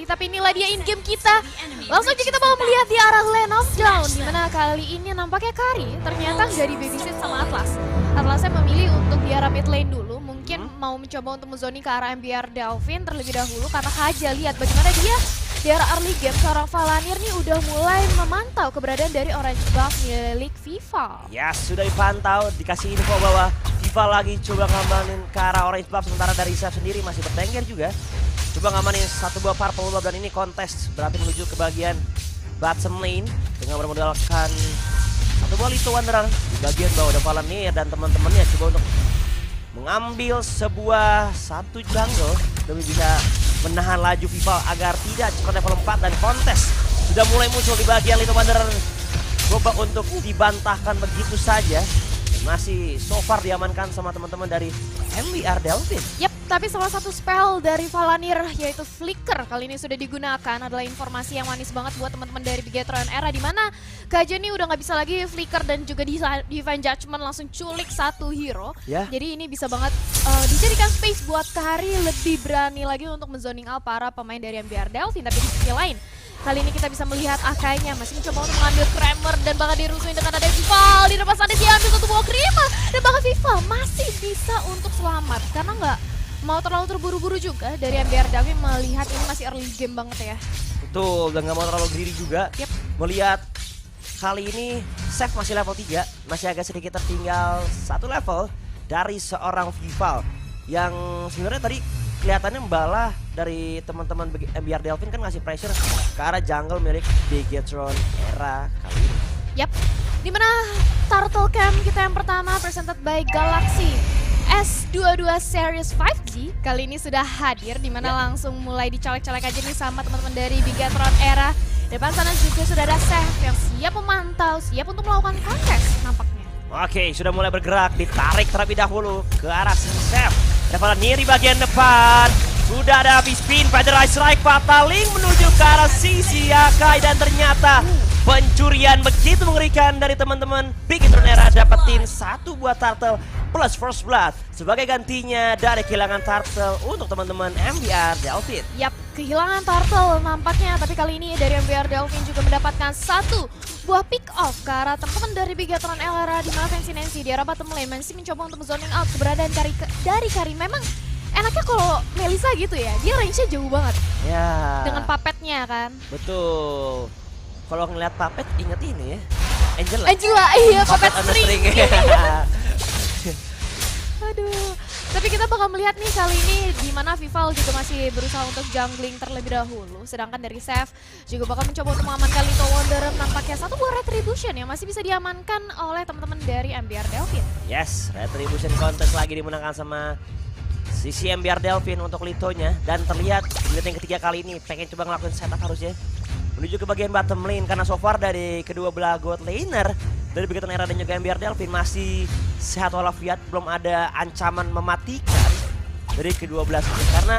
Tapi inilah dia in-game kita. Langsung aja kita mau melihat di arah Lane of Dawn, dimana kali ini nampaknya Kari ternyata nggak dibabysit sama Atlas. Atlasnya memilih untuk di arah mid lane dulu, mungkin mau mencoba untuk menzoning ke arah MBR Delvin terlebih dahulu karena Haja lihat bagaimana dia di arah early game seorang Valanir nih udah mulai memantau keberadaan dari orange buff milik Vival. Ya sudah dipantau, dikasih info bahwa Vival lagi coba ngamanin ke arah orange buff, sementara dari Seth sendiri masih bertengger juga. Coba ngamanin satu buah purple buff dan ini kontes berarti menuju ke bagian bottom lane dengan bermodalkan satu buah Little Wanderer. Di bagian bawah ada Valanir dan teman-temannya coba untuk mengambil satu jungle demi bisa menahan laju Vival agar tidak cepat level 4 dan kontes sudah mulai muncul di bagian Little Wanderer. Coba untuk dibantahkan begitu saja. Masih so far diamankan sama teman-teman dari MBR Delvin. Yap, tapi salah satu spell dari Valanir yaitu Flicker kali ini sudah digunakan adalah informasi yang manis banget buat teman-teman dari Bigetron Era, di mana Kaja ini udah nggak bisa lagi Flicker dan juga Divine Judgment langsung culik satu hero. Ya. Jadi ini bisa banget dijadikan space buat Kari lebih berani lagi untuk menzoning out para pemain dari MBR Delvin. Tapi di sisi lain, kali ini kita bisa melihat Akainya masih mencoba untuk mengambil Kramer dan bakal dirusuhin dengan ada Vival. Di depan sana dia ambil satu buah Kramer dan bahkan Vival masih bisa untuk selamat karena nggak mau terlalu terburu-buru juga dari MBR Delvin melihat ini masih early game banget ya. Betul, dan nggak mau terlalu greedy juga. Yep. Melihat kali ini Seth masih level 3, masih agak sedikit tertinggal satu level dari seorang Vival yang sebenarnya tadi kelihatannya membalah dari teman-teman MBR Delvin kan ngasih pressure ke arah jungle milik Bigetron Era kali ini. Yap, dimana Turtle Camp kita yang pertama presented by Galaxy S22 Series 5G kali ini sudah hadir, dimana langsung mulai dicolek-colek aja nih sama teman-teman dari Bigetron Era. Depan sana juga sudah ada Seth yang siap memantau, siap untuk melakukan kontes nampaknya. Oke, sudah mulai bergerak, ditarik terlebih dahulu ke arah si Seth. Ada Valanir di bagian depan. Sudah ada habis spin, Featherize Strike, Fataling menuju ke arah sisi Yakai dan ternyata pencurian begitu mengerikan dari teman-teman Bigetron Era, dapetin satu buah turtle plus first blood sebagai gantinya dari kehilangan turtle untuk teman-teman MBR Delvin. Yap, kehilangan turtle nampaknya, tapi kali ini dari MBR Delvin juga mendapatkan satu buah pick off ke arah teman-teman dari Bigetron Era, di mana Fancy Nancy di arah bottom lane masih mencoba untuk zoning out keberadaan dari Kari. Memang enaknya kalau Melissa gitu ya, dia range-nya jauh banget. Ya. Dengan puppetnya kan. Betul. Kalau ngeliat puppet inget ini ya, Angela. Angela, iya puppet on the string. string. Aduh, tapi kita bakal melihat nih kali ini di mana Vival juga masih berusaha untuk jungling terlebih dahulu. Sedangkan dari Seth juga bakal mencoba untuk mengamankan Little Wanderer. Nampaknya satu buah Retribution yang masih bisa diamankan oleh teman-teman dari MBR Delvin. Yes, Retribution Contest lagi dimenangkan sama sisi MBR Delvin untuk Litonya. Dan terlihat di menit yang ketiga kali ini pengen coba ngelakuin setup harusnya menuju ke bagian bottom lane, karena so far dari kedua belah god laner dari Bigetron Era dan juga MBR Delvin masih sehat walafiat, belum ada ancaman mematikan dari kedua belah sini. Karena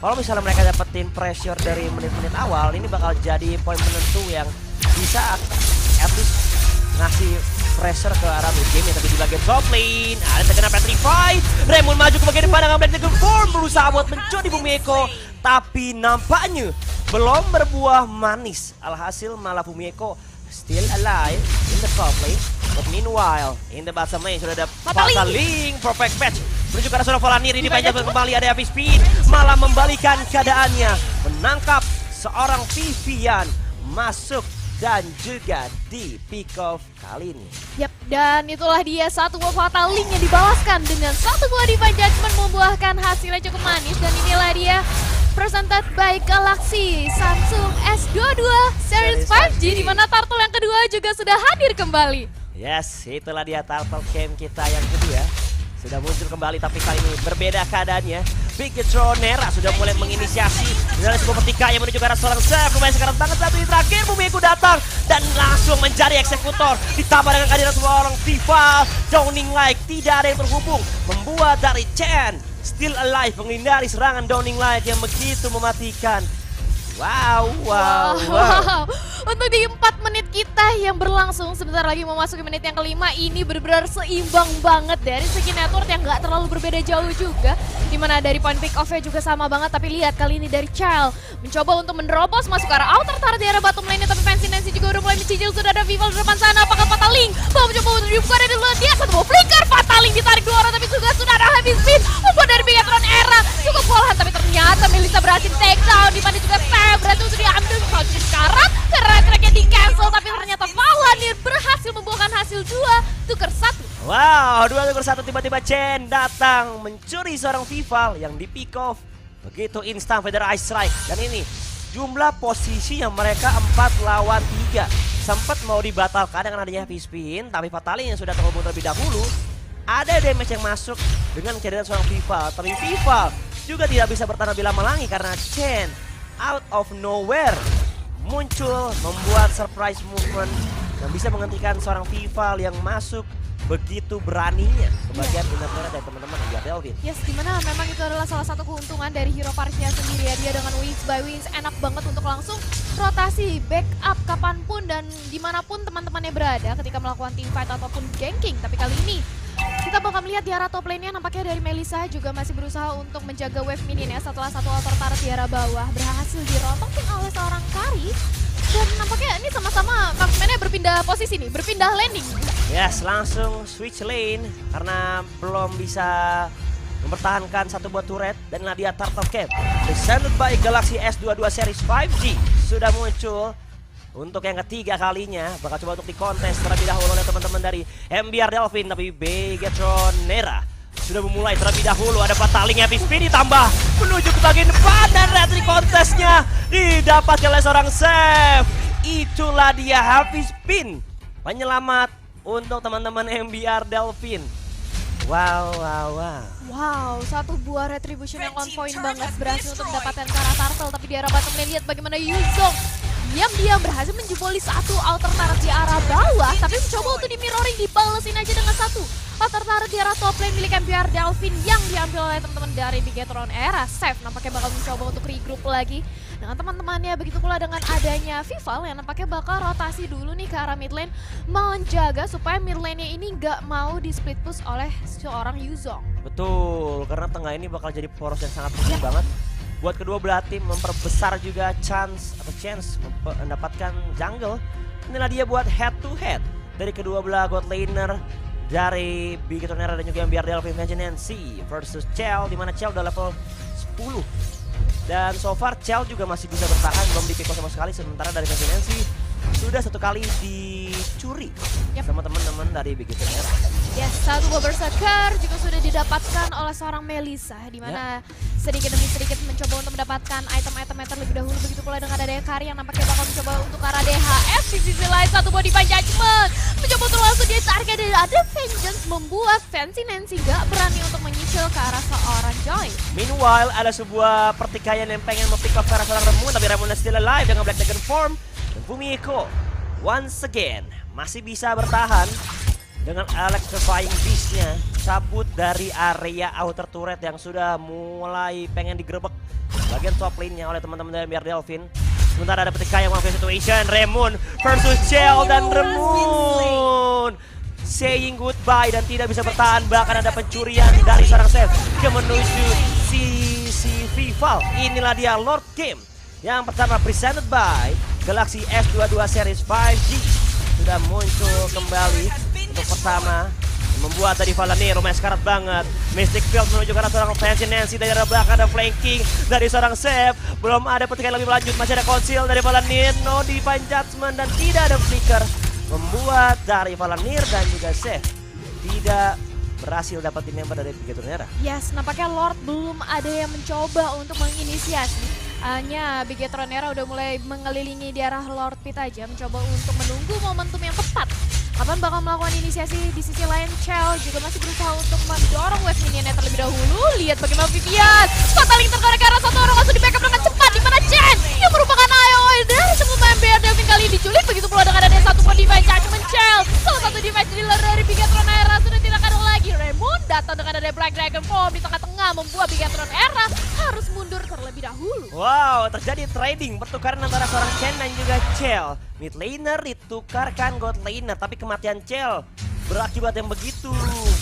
kalau misalnya mereka dapetin pressure dari menit-menit awal, ini bakal jadi poin penentu yang bisa at least ngasih pressure ke arah mid game. Tapi di bagian top lane ada terkena Petrify, Raymond maju ke bagian depan dengan Black Dragon Form, berusaha buat mencuri Bumi Eko, tapi nampaknya belum berbuah manis. Alhasil malah Bumi Eko still alive in the top lane. But meanwhile, in the bottom lane sudah ada Fataling, perfect match menuju ke arah seorang Valanir. Ini banyak kembali ada habis speed, malah membalikan keadaannya, menangkap seorang Vivian masuk dan juga di pick off kali ini. Yap, dan itulah dia satu buah Fataling yang dibalaskan dengan satu buah Divine Judgment, membuahkan hasilnya cukup manis. Dan inilah dia presented by Galaxy Samsung S22 Series 5G, di mana turtle yang kedua juga sudah hadir kembali. Yes, itulah dia turtle camp kita yang kedua. Sudah muncul kembali, tapi kali ini berbeda keadaannya. Bigetron Era sudah mulai menginisiasi dari sebuah petika yang menuju ke arah seorang Seth. Lumayan sekarang tangan satu di terakhir, Bumiku datang dan langsung menjadi eksekutor. Ditambah dengan kehadiran seorang Vival, Downing Light tidak ada yang terhubung, membuat dari Chen still alive menghindari serangan Downing Light yang begitu mematikan. Wow. Untuk di 4 menit kita yang berlangsung, sebentar lagi memasuki menit yang kelima, ini benar-benar seimbang banget dari segi network yang nggak terlalu berbeda jauh juga. Dimana dari point pick off-nya juga sama banget, tapi lihat kali ini dari Chell mencoba untuk menerobos masuk ke arah outer turret di arah bottom lane, tapi Fancy Nancy juga udah mulai mencicil. Sudah ada Vival di depan sana, apakah Fataling mau mencoba untuk dibuka dari dulu dia satu mau flicker, Fataling ditarik 2 orang, tapi juga sudah ada heavy spin membuat dari Bigatron Era cukup kewalahan, tapi ternyata Melissa berhasil take down, dimana juga Feb berhasil untuk diambil sekarang karena tracknya di cancel, tapi ternyata Valanir berhasil membuahkan hasil 2 tukar 1. Wow, 2 tukar 1, tiba-tiba Chen datang mencuri seorang Vival yang di pick off begitu instan Feather Ice Strike. Dan ini jumlah posisi yang mereka 4 lawan 3 sempat mau dibatalkan dengan adanya heavy spin, tapi Fataling yang sudah terhubung terlebih dahulu ada damage yang masuk dengan kehadiran seorang Vival, tapi Vival juga tidak bisa bertahan lebih lama lagi karena Chen out of nowhere muncul membuat surprise movement yang bisa menghentikan seorang Vival yang masuk begitu beraninya ke bagian inner dari teman-teman MBR Delvin. Yes, dimana memang itu adalah salah satu keuntungan dari Hero Parknya sendiri ya. Dia dengan wins by wins enak banget untuk langsung rotasi backup kapanpun dan dimanapun teman-temannya berada ketika melakukan team fight ataupun ganking. Tapi kali ini kita bakal melihat di arah top lane-nya nampaknya dari Melissa juga masih berusaha untuk menjaga wave minion ya, setelah satu outer turret di arah bawah berhasil dirotokin oleh seorang Kari. Dan nampaknya ini sama-sama marksman-nya berpindah posisi nih, berpindah landing. Yes, langsung switch lane karena belum bisa mempertahankan satu buah turret. Dan Nadia Turtle Cap presented by Galaxy S22 Series 5G sudah muncul untuk yang ketiga kalinya. Bakal coba untuk dikontes terlebih dahulu oleh teman-teman dari MBR Delvin, tapi Bigatron Nera sudah memulai terlebih dahulu. Ada Fataling heavy spin ditambah menuju ke bagian depan dan retri kontesnya didapatkan oleh seorang Seth. Itulah dia heavy spin penyelamat untuk teman-teman MBR Delvin. Wow, satu buah retribution yang on point banget berhasil untuk mendapatkan ke arah Turtle, tapi di arah bottom lane lihat bagaimana Yuzong diam-diam berhasil menjeboli satu outer turret di arah bawah, tapi mencoba untuk di mirroring, dibalesin aja dengan satu outer turret di arah top lane milik MBR Delvin yang diambil oleh teman-teman dari Bigatron Era. Seth nampaknya bakal mencoba untuk regroup lagi dengan teman-temannya, begitu pula dengan adanya Vival yang nampaknya bakal rotasi dulu nih ke arah mid lane, menjaga supaya mid lane-nya ini nggak mau di split push oleh seorang Yuzong. Betul, karena tengah ini bakal jadi poros yang sangat penting banget buat kedua belah tim, memperbesar juga chance mendapatkan jungle. Inilah dia buat head to head dari kedua belah god laner dari Bigatron Era dan juga MBR Delvin. Nancy versus Chell, dimana Chell udah level 10 dan so far Chell juga masih bisa bertahan, belum di pick off sama sekali, sementara dari Nancy sudah satu kali dicuri sama teman-teman dari Bigatron Era. Yes, satu buah berserker juga sudah didapatkan oleh seorang Melissa, di mana sedikit demi sedikit mencoba untuk mendapatkan item-item terlebih dahulu. Begitu pula dengan adanya Kari yang nampaknya bakal mencoba untuk ke arah DHF. Di sisi lain satu buah Divine Judgment mencoba untuk langsung ditarik dari ada Vengeance, membuat Fancy Nancy gak berani untuk menyicil ke arah seorang Joy. Meanwhile ada sebuah pertikaian yang pengen mempick up ke arah seorang Remon, tapi Remon still alive dengan Black Dragon form. Dan Fumiko once again masih bisa bertahan dengan electrifying beast-nya, cabut dari area outer turret yang sudah mulai pengen digerebek bagian top lane-nya oleh teman-teman dari MBR Delvin. Sementara ada pertikaian one situation, Remon versus Chell, dan Remon saying goodbye dan tidak bisa bertahan, bahkan ada pencurian dari seorang Seth ke menuju si Vival. Inilah dia Lord Game yang pertama presented by Galaxy S22 Series 5G sudah muncul kembali untuk pertama, membuat dari Valanir lumayan sekarat banget. Mystic Field menuju ke arah seorang Fancy Nancy, dari arah belakang ada flanking dari seorang Seth. Belum ada pertikaian lebih lanjut, masih ada Conceal dari Valanir, no Divine Judgment dan tidak ada flicker, membuat dari Valanir dan juga Seth tidak berhasil dapetin member dari Bigatron Era. Yes, nampaknya Lord belum ada yang mencoba untuk menginisiasi. Hanya Bigatron Era udah mulai mengelilingi di arah Lord Pit aja, mencoba untuk menunggu momentum yang tepat. Kapan bakal melakukan inisiasi. Di sisi lain Chell juga masih berusaha untuk mendorong wave minionnya terlebih dahulu. Lihat bagaimana Vivian Fataling terkorek ke arah satu orang, langsung di backup dengan cepat, dimana Chen yang merupakan AOE dari semua MBR Delvin kali ini diculik. Begitu pula dengan adanya satu Divine Judgment Chell, salah satu device dealer dari Bigatron Era sudah tidak ada lagi. Raymond datang dengan ada Black Dragon Form di tengah-tengah membuat Bigatron Era harus mundur terlebih dahulu. Wow, terjadi trading pertukaran antara seorang Chen dan juga Chell. Mid laner ditukarkan God laner, tapi kematian Chell berakibat yang begitu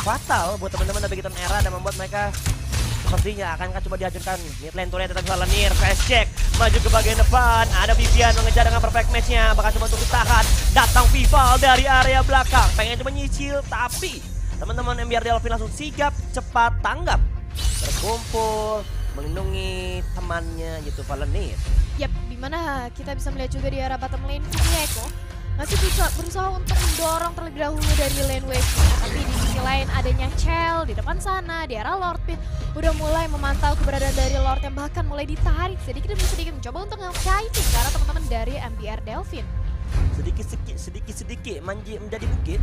fatal buat teman-teman dari Bigatron Era dan membuat mereka sepertinya akankah coba dihancurkan. Mid lane turret tetapi Valanir fast check maju ke bagian depan. Ada Vivian mengejar dengan perfect match-nya, bahkan coba untuk ditahan. Datang Vival dari area belakang, pengen coba nyicil tapi teman-teman MBR Delvin langsung sigap cepat tanggap. Berkumpul melindungi temannya yaitu Valanir. Yap, dimana kita bisa melihat juga di arah bottom lane Fumieko masih bisa berusaha untuk mendorong terlebih dahulu dari lane wave-nya. Tapi di sisi lain adanya Chell di depan sana, di arah Lord Pit udah mulai memantau keberadaan dari Lord yang bahkan mulai ditarik sedikit demi sedikit mencoba untuk nge-kiting ke arah teman-teman dari MBR Delvin. Sedikit manji menjadi bukit.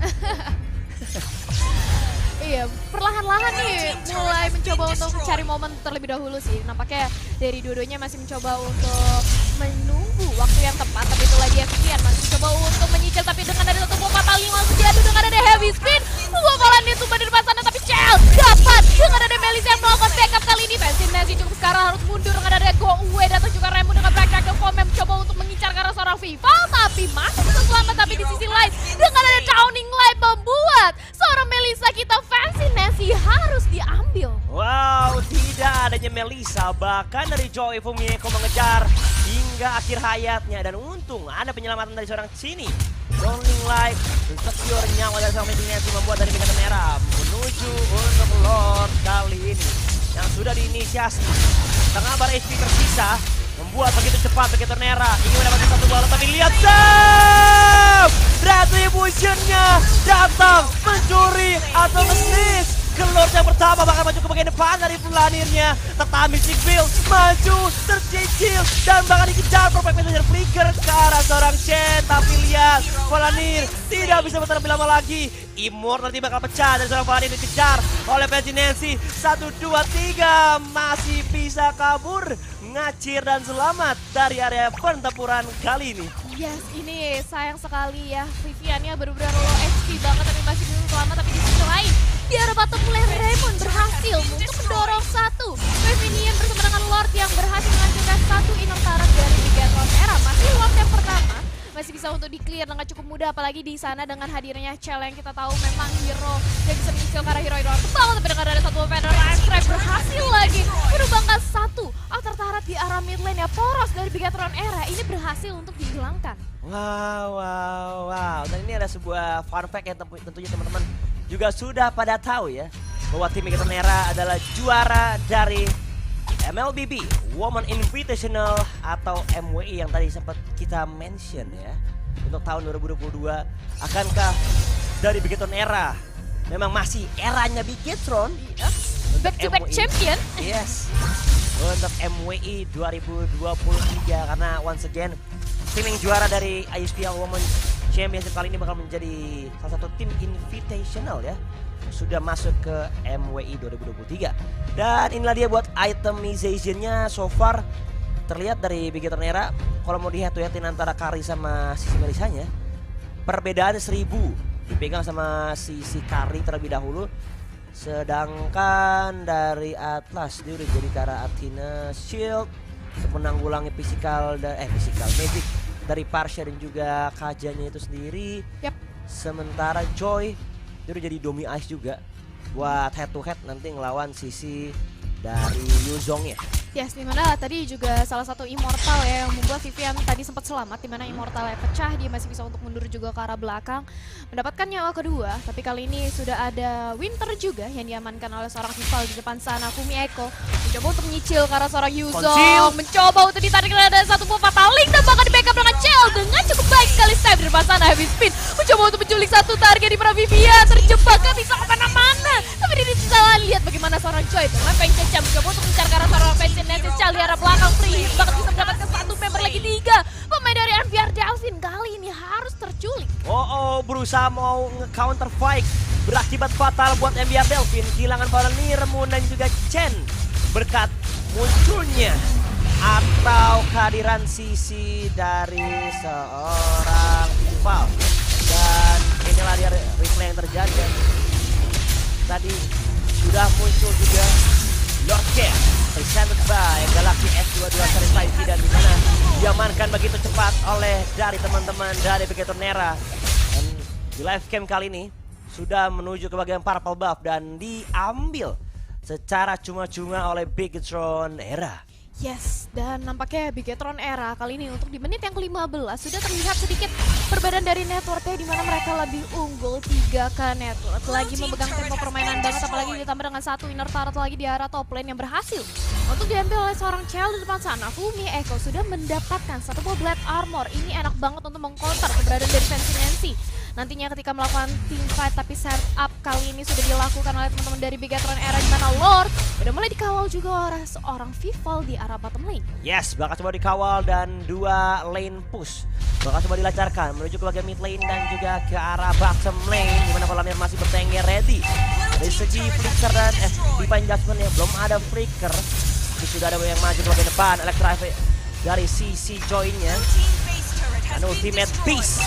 Iya, perlahan-lahan nih mulai mencoba untuk mencari momen terlebih dahulu sih. Nampaknya dari dua-duanya masih mencoba untuk menunggu waktu yang tepat. Tapi itulah dia Vivian masih mencoba untuk menyicil, tapi dengan ada satu bomba paling langsung diadu dengan ada heavy spin. Bola dia tumbang di depan sana, tapi Chell dapat dengan ada Melissa yang melakukan backup kali ini. Fancy Nancy cukup sekarang harus mundur dengan ada Go Away, datang juga Remu dengan Black Dragon Form yang mencoba untuk mengincar ke arah seorang Vival, tapi masih bisa selamat. Tapi di sisi lain dengan ada Downing Light membuat seorang Melissa kita Fancy Nancy harus diambil. Wow, tidak adanya Melissa, bahkan dari Joy Fumieko mengejar hingga akhir hayatnya. Dan untung ada penyelamatan dari seorang Chini. Downing Light secure nyawa dari seorang Nancy membuat dari Bigatron Era menuju untuk Lord kali ini yang sudah diinisiasi. Tengah bar HP tersisa membuat begitu cepat Bigatron Era ingin mendapatkan satu bola, tapi lihat Sam! Retribution-nya datang mencuri atau nge-snitch ke Lord yang pertama, bahkan maju ke bagian depan dari Valanirnya. Tetapi Sigil maju tercicil dan bahkan dikejar perfect messenger flicker ke arah seorang Chen. Tapi lihat Valanir tidak bisa bertahan lebih lama lagi. Immortal nanti bakal pecah dan seorang Valanir dikejar oleh Fancy Nancy. 1, 2, 3 masih bisa kabur, ngacir dan selamat dari area pertempuran kali ini. Yes, ini sayang sekali ya. Viviannya benar-benar low HP banget tapi masih bisa selamat. Tapi di sisi lain di arah bottom lane Raymond berhasil untuk mendorong satu Pavilion bersama dengan Lord yang berhasil menghancurkan satu inner turret dari Bigatron Era. Masih Lord yang pertama masih bisa untuk di-clear dengan cukup mudah, apalagi di sana dengan hadirnya Chell yang kita tahu memang hero yang bisa menyicil ke arah hero-hero terbang. Tapi dengan ada satu Vander Strike berhasil lagi menumbangkan satu outer turret di arah mid lane ya. Poros dari Bigatron Era ini berhasil untuk dihilangkan. Wow. Dan ini ada sebuah fun fact yang tentunya teman-teman juga sudah pada tahu ya, bahwa tim Bigatron Era adalah juara dari MLBB Women Invitational atau MWI yang tadi sempat kita mention ya untuk tahun 2022. Akankah dari Bigatron Era memang masih eranya Bigatron? Back to back champion. Yes. Untuk MWI 2023 karena once again tim yang juara dari ISPL Women Championship kali ini bakal menjadi salah satu tim invitational ya. Sudah masuk ke MWI 2023. Dan inilah dia buat itemization-nya so far. Terlihat dari Bigatron Era kalau mau di head to headin antara Kari sama Sisi Melisanya, perbedaan 1000 dipegang sama Sisi Kari terlebih dahulu. Sedangkan dari Atlas dia udah jadi ke arah Athena Shield untuk menanggulangi physical magic dari Parsha dan juga Kajanya itu sendiri. Yap. Sementara Joy dia udah jadi Domi Ice juga buat head to head nanti ngelawan Sisi dari Yuzong ya. Yes, dimana tadi juga salah satu Immortal ya yang membuat Vivian tadi sempat selamat, dimana Immortalnya pecah, dia masih bisa untuk mundur juga ke arah belakang mendapatkan nyawa kedua. Tapi kali ini sudah ada Winter juga yang diamankan oleh seorang rival di depan sana. Fumieko mencoba untuk menyicil ke arah seorang Yuzong, mencoba untuk ditarik ada satu buah fataling dan bahkan di backup dengan Chell dengan cukup baik sekali save di depan sana. Heavy Speed mencoba untuk menculik satu target di mana Vivian terjebak, gak bisa kemana-mana. Tapi di sisi lain lihat bagaimana seorang Joy dengan Pengcecam mencoba untuk mencari ke arah seorang Fancy Nancy. Chell di arah belakang free hit banget bisa mendapatkan satu member lagi 3. Pemain dari MBR Delvin kali ini harus terculik. Berusaha mau nge-counter fight berakibat fatal buat MBR Delvin. Kehilangan Valanir, Moon dan juga Chen berkat munculnya atau kehadiran Sisi dari seorang rival. Dan inilah dia replay yang terjadi. Tadi sudah muncul juga Lord Camp presented by Galaxy S22 Series 5G, dan dimana diamankan begitu cepat oleh dari teman-teman dari Bigetron Era. Dan di live cam kali ini sudah menuju ke bagian purple buff dan diambil secara cuma-cuma oleh Bigetron Era. Yes, dan nampaknya Bigetron Era kali ini untuk di menit yang ke-15 sudah terlihat sedikit perbedaan dari networknya, di mana mereka lebih unggul 3K network. Lagi memegang tempo permainan banget, apalagi ditambah dengan satu inner turret lagi di arah top lane yang berhasil untuk diambil oleh seorang child di depan sana. Fumi Echo sudah mendapatkan satu buah Blade Armor. Ini enak banget untuk mengcounter keberadaan dari Fancy Nancy. Nantinya ketika melakukan team fight, tapi setup kali ini sudah dilakukan oleh teman-teman dari Bigetron Era, di mana Lord udah mulai dikawal juga oleh seorang Vival di arah bottom lane. Yes, bakal coba dikawal dan 2 lane push bakal coba dilancarkan menuju ke bagian mid lane dan juga ke arah bottom lane, di mana Valamir masih bertengger ready. Dari segi flicker dan Divine Judgment ya belum ada flicker, tapi sudah ada yang maju ke bagian depan. Electric dari sisi joinnya dan Ultimate Beast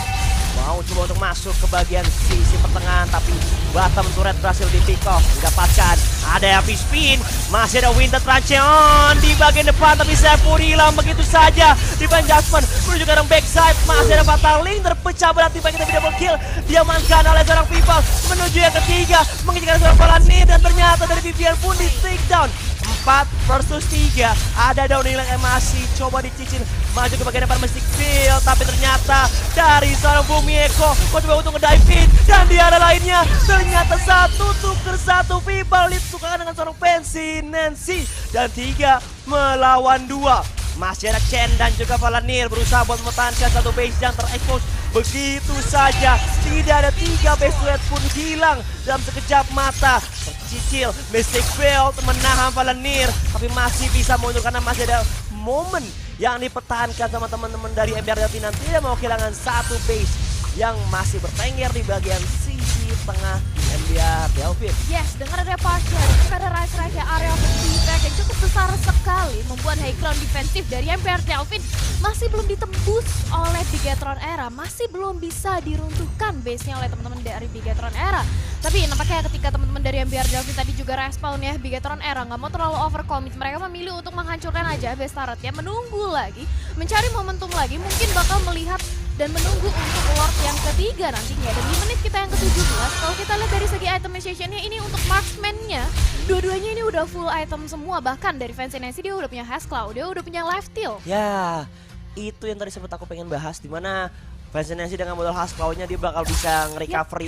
mau coba untuk masuk ke bagian sisi pertengahan, tapi bottom turret berhasil di pick off. Didapatkan ada Happy Spin, masih ada Winter Trancheon di bagian depan, tapi saya pun hilang begitu saja. Divine Judgment menuju ke arah backside, masih ada Fatal Link terpecah berarti bagi kita double kill. Diamankan oleh seorang Vival menuju yang ketiga, mengincar seorang Valanir, dan ternyata dari Vivian pun di take down. 4 versus 3, ada downhill yang masih coba dicicil maju ke bagian depan Mystic Field, tapi ternyata dari seorang Bumi Eko coba untuk nge-dive in, dan di arah lainnya ternyata satu tuker satu Vival ditukar dengan seorang Fancy Nancy, dan 3 melawan 2. Masih ada Chen dan juga Valanir berusaha buat mempertahankan satu base yang terekspos begitu saja. Tidak ada 3 base turret pun hilang dalam sekejap mata. Tercicil Mystic Field menahan Valanir, tapi masih bisa mundur karena masih ada momen yang dipertahankan sama teman-teman dari MBR Delfin, dan tidak mau kehilangan satu base yang masih bertengger di bagian sisi tengah MBR Delfin. Yes, dengan ada Pasha, dengan ada Rise area of defense yang cukup besar sekali, membuat high ground defensif dari MBR Delfin masih belum ditembus oleh Bigetron Era, masih belum bisa diruntuhkan base-nya oleh teman-teman dari Bigetron Era. Tapi nampaknya ketika teman-teman dari MBR Delfin tadi juga respawn ya, Bigetron Era nggak mau terlalu overcommit, mereka memilih untuk menghancurkan aja base turretnya, menunggu lagi, mencari momentum lagi, mungkin bakal melihat dan menunggu untuk Lord yang ketiga nantinya. Dan di menit kita yang ke-17, kalau kita lihat dari segi itemization-nya ini untuk marksman-nya, dua-duanya ini udah full item semua. Bahkan dari Fancy Nancy dia udah punya Hexclaw, dia udah punya Life Steal. Ya, itu yang tadi sempat aku pengen bahas, dimana Fancy Nancy dengan modal Hexclaw-nya dia bakal bisa nge-recovery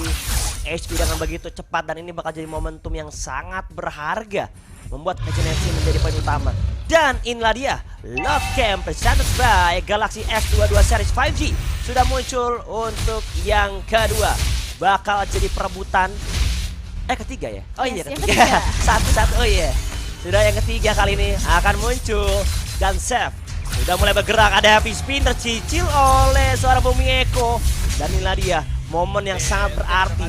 HP dengan begitu cepat, dan ini bakal jadi momentum yang sangat berharga membuat Fancy Nancy menjadi poin utama. Dan inilah dia Love Camp presented by Galaxy S22 Series 5G sudah muncul untuk yang kedua. Bakal jadi perebutan ketiga ya? Oh Yes, iya yang ketiga. ketiga. Satu-satu, oh iya. Sudah yang ketiga kali ini akan muncul, dan Chef sudah mulai bergerak. Ada Happy Spin tercicil oleh seorang Bumi Eko, dan inilah dia momen yang sangat berarti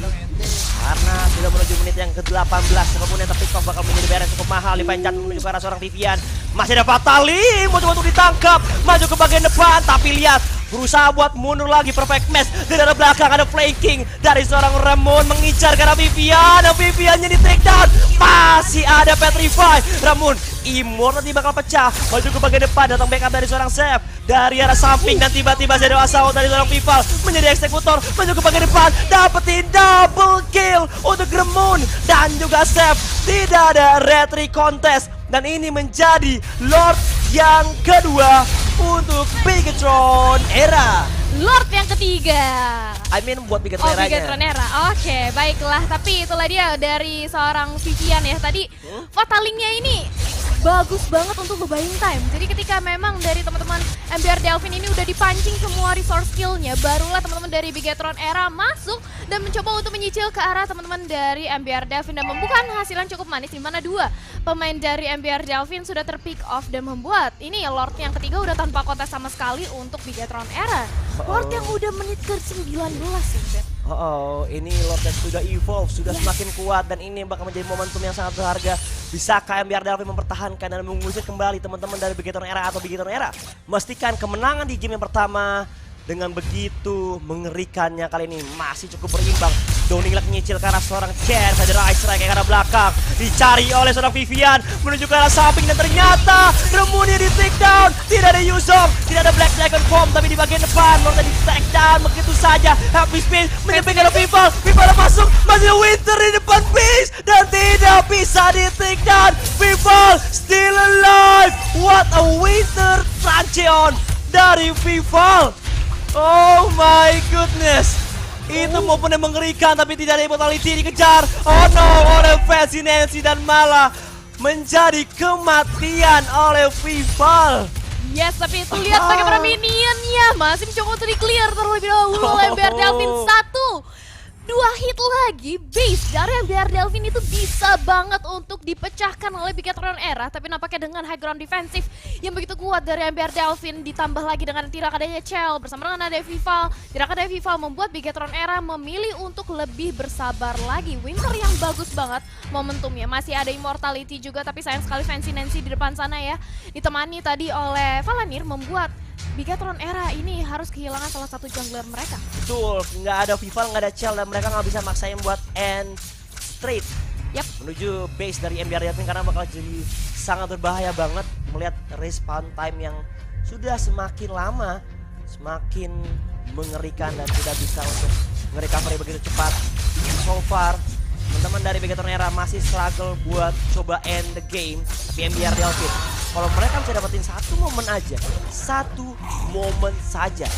karena sudah menuju menit yang ke-18. Kemudian tapi kok bakal menjadi barang cukup mahal. Dipanjat menuju ke arah seorang Vivian. Masih ada Fatali, mau coba untuk ditangkap, maju ke bagian depan, tapi lihat berusaha buat mundur lagi. Perfect match dari arah belakang, ada flanking dari seorang Ramon mengincar ke arah Vivian, dan Viviannya di take down. Masih ada Petrify, Ramon Immortal nanti bakal pecah, maju ke bagian depan, datang backup dari seorang Chef dari arah samping, dan tiba-tiba ada assault dari seorang Vival menjadi eksekutor, maju ke bagian depan, dapetin double kill untuk Ramon dan juga Chef. Tidak ada retry contest, dan ini menjadi Lord yang kedua untuk Bigetron Era. Lord yang ketiga. I mean buat Bigetron Era-nya. Bigetron Era. Oke, baiklah. Tapi itulah dia dari seorang Vivian ya. Tadi Fatalingnya ini bagus banget untuk the buying time. Jadi ketika memang dari teman-teman MBR Delfin ini udah dipancing semua resource skillnya, barulah teman-teman dari Bigetron Era masuk dan mencoba untuk menyicil ke arah teman-teman dari MBR Delfin dan membuka hasilan cukup manis, di mana 2 pemain dari MBR Delfin sudah terpick off dan membuat ini Lord yang ketiga udah tanpa kontes sama sekali untuk Bigetron Era. Lord yang udah menit ke-19 ya, Bet. Ini Lord yang sudah evolve, sudah semakin kuat, dan ini bakal menjadi momentum yang sangat berharga. Bisakah MBR Delfin mempertahankan dan mengusir kembali teman-teman dari Bigetron Era atau Bigetron Era memastikan kemenangan di game yang pertama dengan begitu mengerikannya kali ini masih cukup berimbang. Downing Light nyicil ke arah seorang Chen, ada right strike ke arah belakang, dicari oleh seorang Vivian menuju ke arah samping dan ternyata Remuni di take down. Tidak ada Yuzong, tidak ada Black Dragon Form, tapi di bagian depan Lord di take down begitu saja. Happy Spin menyepik ke Vival, Vival masuk, masih Winter di depan base dan tidak bisa di take down. Vival still alive. What a Winter Trancheon dari Vival. Oh my goodness. Itu momen yang mengerikan tapi tidak ada immortality dikejar. Oh no, oleh Fancy Nancy dan malah menjadi kematian oleh Vival. Yes, tapi itu lihat bagaimana minionnya masih mencoba untuk di-clear terlebih dahulu oleh MBR Delvin. 2 hit lagi, base dari MBR Delvin itu bisa banget untuk dipecahkan oleh Bigetron Era. Tapi nampaknya dengan high ground defensif yang begitu kuat dari MBR Delvin, ditambah lagi dengan tidak adanya Chell bersama dengan ada Vival. Tidak ada Vival membuat Bigetron Era memilih untuk lebih bersabar lagi. Winter yang bagus banget momentumnya, masih ada Immortality juga, tapi sayang sekali Fancy Nancy di depan sana ya. Ditemani tadi oleh Valanir membuat Bigetron Era ini harus kehilangan salah satu jungler mereka. Betul, nggak ada Vival, nggak ada Chell dan mereka nggak bisa maksain buat end straight. Yap. Menuju base dari MBR Delvin karena bakal jadi sangat berbahaya banget melihat respawn time yang sudah semakin lama, semakin mengerikan dan tidak bisa untuk nge-recovery begitu cepat. So far, teman-teman dari Bigetron Era masih struggle buat coba end the game, tapi MBR Delvin kalau mereka bisa dapetin satu momen aja, satu momen saja,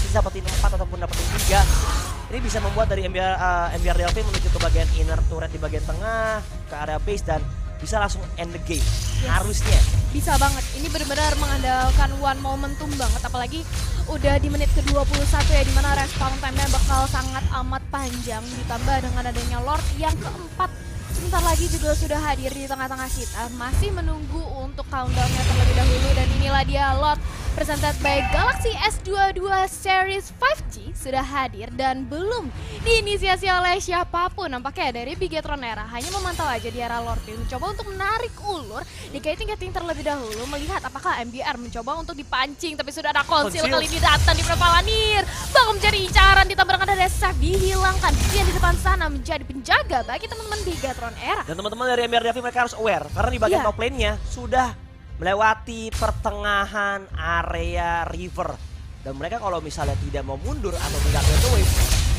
bisa dapetin 4 ataupun dapetin 3, ini bisa membuat dari MBR Delvin menuju ke bagian inner turret di bagian tengah, ke area base dan bisa langsung end the game. Yes. Harusnya. Bisa banget, ini benar-benar mengandalkan one momentum banget, apalagi udah di menit ke-21 ya, dimana respawn time-nya bakal sangat amat panjang, ditambah dengan adanya Lord yang keempat sebentar lagi juga sudah hadir di tengah-tengah kita. Masih menunggu untuk countdown-nya terlebih dahulu dan inilah dia Lord presented by Galaxy S22 Series 5G sudah hadir dan belum diinisiasi oleh siapapun. Nampaknya dari Bigetron Era hanya memantau aja di arah Lord, mencoba untuk menarik ulur di gating-gating terlebih dahulu, melihat apakah MBR mencoba untuk dipancing, tapi sudah ada konsil kali ini datang di Valanir. Bakal menjadi incaran, ditambah dengan ada Seth dihilangkan. Dia di depan sana menjadi penjaga bagi teman-teman Bigetron Era. Dan teman-teman dari MBR Delvin mereka harus aware karena di bagian top lane-nya sudah melewati pertengahan area river. Dan mereka kalau misalnya tidak mau mundur atau tidak get away,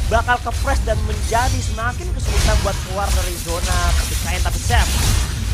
bakal kepres dan menjadi semakin kesulitan buat keluar dari zona kepercayaan. Tapi Sam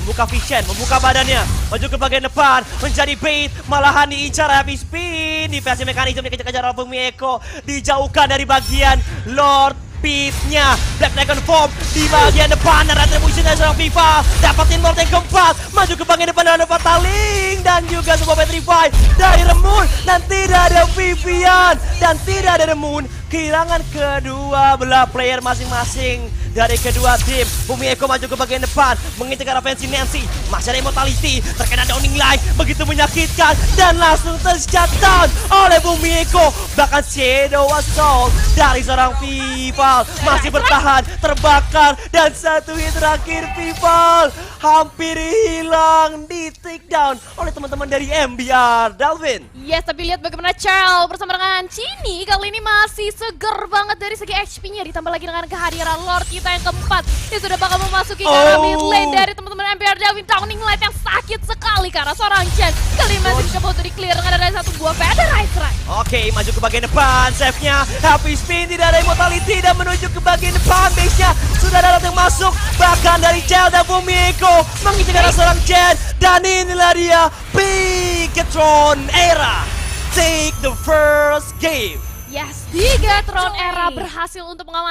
membuka vision, membuka badannya, maju ke bagian depan, menjadi bait, malahan diincar habis spin. Di versi mekanisme dikejar-kejar oleh Bumi Eko, dijauhkan dari bagian Lord Pitnya. Black Dragon Form di bagian depan dan retribution dari seorang Viva, dapatin Lord yang keempat, maju ke bagian depan dan ada Fataling dan juga sebuah Petrify dari Remon dan tidak ada Vivian dan tidak ada Remon. Kehilangan kedua belah player masing-masing dari kedua tim. Bumi Eko maju ke bagian depan, mengincar ke arah Fancy Nancy, masih ada Immortality, terkena Downing Light, begitu menyakitkan dan langsung ter-shut down oleh Bumi Eko. Bahkan Shadow Assault dari seorang Vival masih bertahan, terbakar dan satu hit terakhir Vival hampir hilang di take down oleh teman-teman dari MBR Delvin. Yes, tapi lihat bagaimana Chell bersama dengan Chini kali ini masih seger banget dari segi HP-nya, ditambah lagi dengan kehadiran Lord kita yang keempat yang sudah bakal memasuki ke arah mid lane dari teman-teman MBR Delvin. Downing Light yang sakit sekali karena seorang Chen kali ini masih mencoba untuk di-clear dengan ada satu buah Feather Ice Strike. Oke, maju ke bagian depan, save-nya happy spin, tidak ada Immortality dan menuju ke bagian depan, base-nya sudah ada yang masuk, bahkan dari Chell dan Bumi Eko mengincar seorang Chen dan inilah dia Bigetron Era take the first game. Yes, Bigetron Era berhasil untuk mengamankan